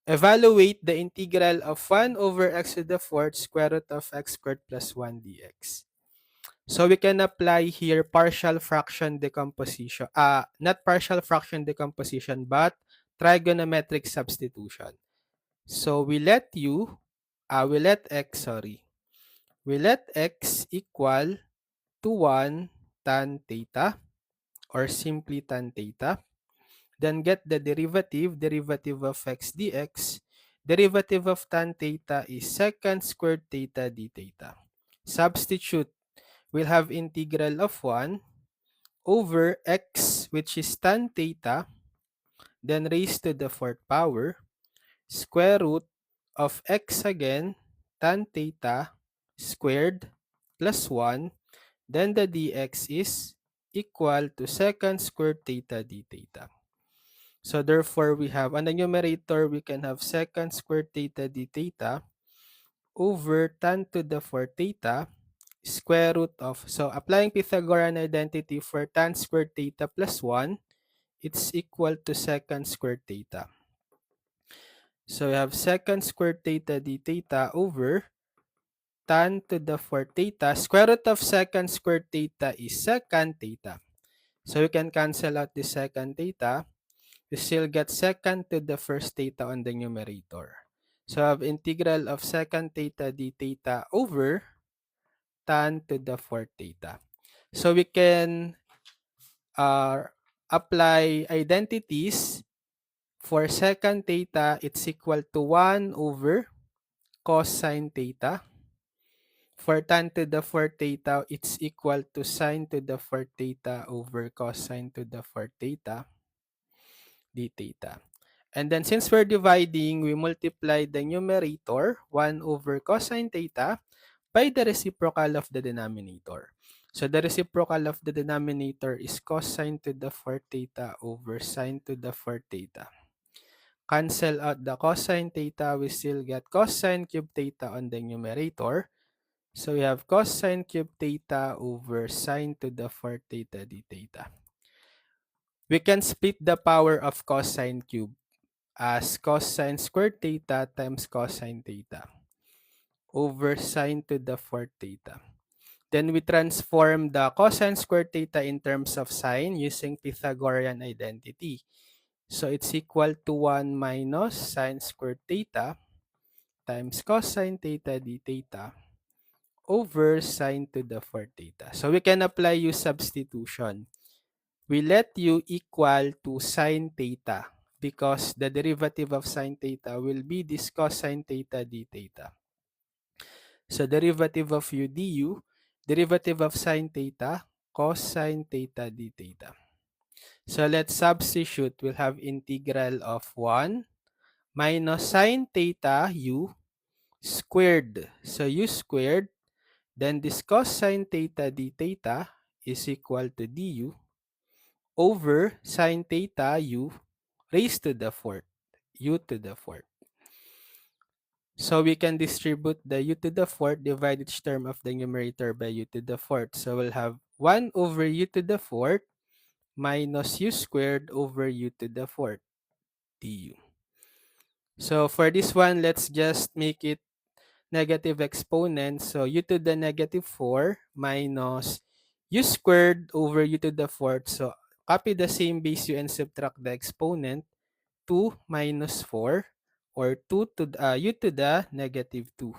Evaluate the integral of 1 over x to the fourth square root of x squared plus 1 dx. So we can apply here partial fraction decomposition. Not partial fraction decomposition, but trigonometric substitution. So we let x equal to 1 tan theta or simply tan theta. Then get the derivative of x dx. Derivative of tan theta is secant squared theta d theta. Substitute, we'll have integral of 1 over x, which is tan theta, then raised to the fourth power, square root of x again, tan theta squared plus 1, then the dx is equal to secant squared theta d theta. So therefore, we have on the numerator, we can have secant squared theta d theta over tan to the fourth theta square root of, so applying Pythagorean identity for tan squared theta plus 1, it's equal to secant squared theta. So we have secant squared theta d theta over tan to the fourth theta. Square root of secant squared theta is secant theta. So we can cancel out the secant theta. We still get secant to the first theta on the numerator. So I have integral of secant theta d theta over tan to the fourth theta. So we can apply identities. For secant theta, it's equal to 1 over cosine theta. For tan to the fourth theta, it's equal to sine to the fourth theta over cosine to the fourth theta d theta. And then since we're dividing, we multiply the numerator, 1 over cosine theta, by the reciprocal of the denominator. So the reciprocal of the denominator is cosine to the fourth theta over sine to the fourth theta. Cancel out the cosine theta, we still get cosine cube theta on the numerator. So we have cosine cube theta over sine to the fourth theta d theta. We can split the power of cosine cube as cosine squared theta times cosine theta over sine to the fourth theta. Then we transform the cosine squared theta in terms of sine using Pythagorean identity. So it's equal to 1 minus sine squared theta times cosine theta d theta over sine to the fourth theta. So we can apply u substitution. We let u equal to sine theta because the derivative of sine theta will be this cosine theta d theta. So derivative of u du, derivative of sine theta, cosine theta d theta. So let's substitute. We'll have integral of 1 minus sine theta u squared. So u squared, then this cosine theta d theta is equal to du over sine theta u raised to the fourth, u to the fourth. So we can distribute the u to the fourth, divide each term of the numerator by u to the fourth. So we'll have 1 over u to the fourth minus u squared over u to the fourth du. So for this one, let's just make it negative exponent. So u to the negative 4 minus u squared over u to the fourth. So copy the same base u and subtract the exponent. 2 minus 4 or 2 to u to the negative 2.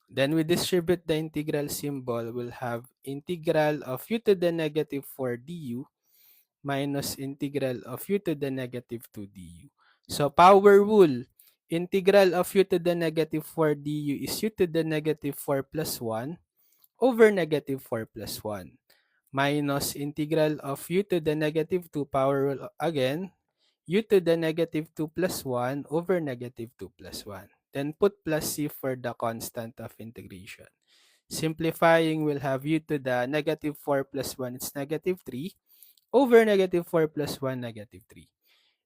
Then we distribute the integral symbol. We'll have integral of u to the negative 4 du minus integral of u to the negative 2 du. So power rule, integral of u to the negative 4 du is u to the negative 4 plus 1 over negative 4 plus 1 minus integral of u to the negative 2, power rule again, u to the negative 2 plus 1 over negative 2 plus 1. Then put plus c for the constant of integration. Simplifying, we'll have u to the negative 4 plus 1, it's negative 3, over negative 4 plus 1, negative 3.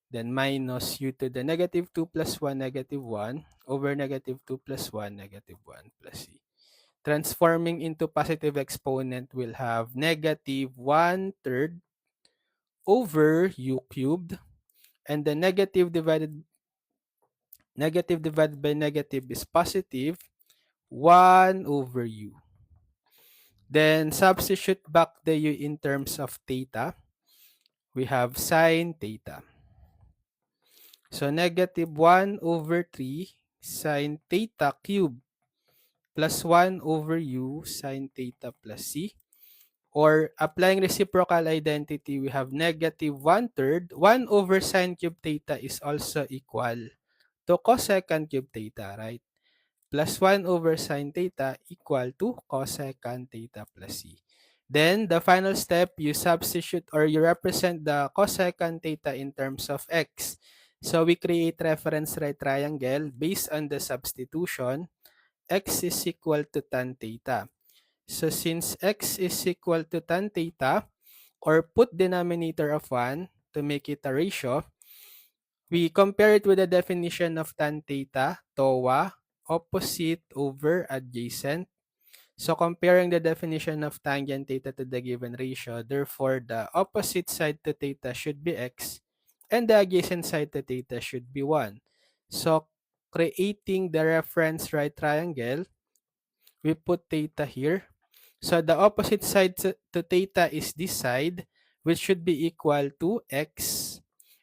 Then minus u to the negative 2 plus 1, negative 1, over negative 2 plus 1, negative 1 plus c. Transforming into positive exponent, we'll have negative 1/3 over u cubed, and the negative divided Negative divided by negative is positive 1 over u. Then substitute back the u in terms of theta. We have sine theta. So negative 1 over 3 sine theta cubed plus 1 over u sine theta plus c. Or applying reciprocal identity, we have negative 1/3. 1 over sine cube theta is also equal to cosecant cube theta, right? Plus 1 over sine theta equal to cosecant theta plus c. Then, the final step, you substitute or you represent the cosecant theta in terms of x. So, we create reference right triangle based on the substitution. X is equal to tan theta. So, since x is equal to tan theta, or put denominator of 1 to make it a ratio, we compare it with the definition of tan theta, TOA, opposite over adjacent. So comparing the definition of tangent theta to the given ratio, therefore the opposite side to theta should be x and the adjacent side to theta should be 1. So creating the reference right triangle, we put theta here. So the opposite side to theta is this side, which should be equal to x.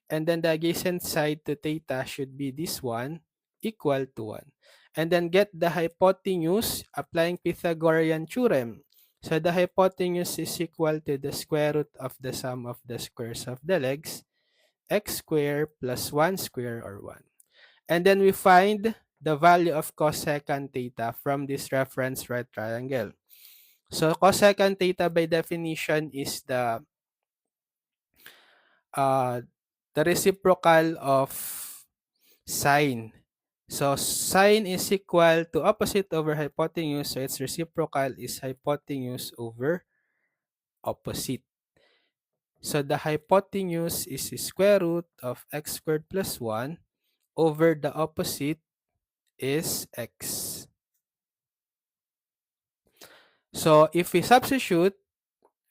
And then the adjacent side to theta should be this one, equal to 1. And then get the hypotenuse applying Pythagorean theorem. So the hypotenuse is equal to the square root of the sum of the squares of the legs, x squared plus 1 squared or 1. And then we find the value of cosecant theta from this reference right triangle. So cosecant theta by definition is uh, the reciprocal of sine. So sine is equal to opposite over hypotenuse. So its reciprocal is hypotenuse over opposite. So the hypotenuse is the square root of x squared plus 1 over the opposite is x. So if we substitute,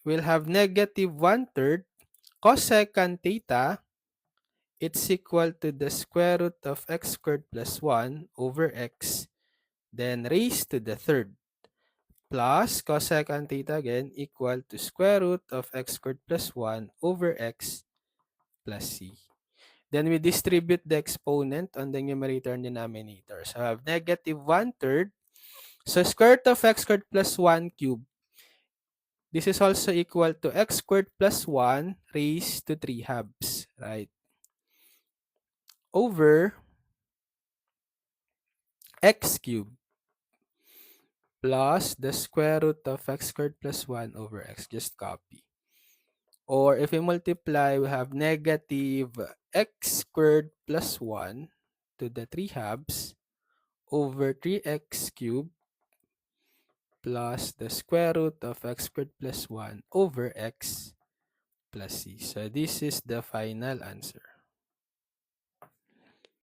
we'll have negative 1/3 cosecant theta. It's equal to the square root of x squared plus 1 over x, then raised to the third, plus cosecant theta again equal to square root of x squared plus 1 over x plus c. Then we distribute the exponent on the numerator and denominator. So I have negative 1/3. So square root of x squared plus 1 cube. This is also equal to x squared plus 1 raised to 3 halves, right? Over x cubed plus the square root of x squared plus 1 over x. Just copy. Or if we multiply, we have negative x squared plus 1 to the 3 halves over 3x cubed plus the square root of x squared plus 1 over x plus c. So this is the final answer.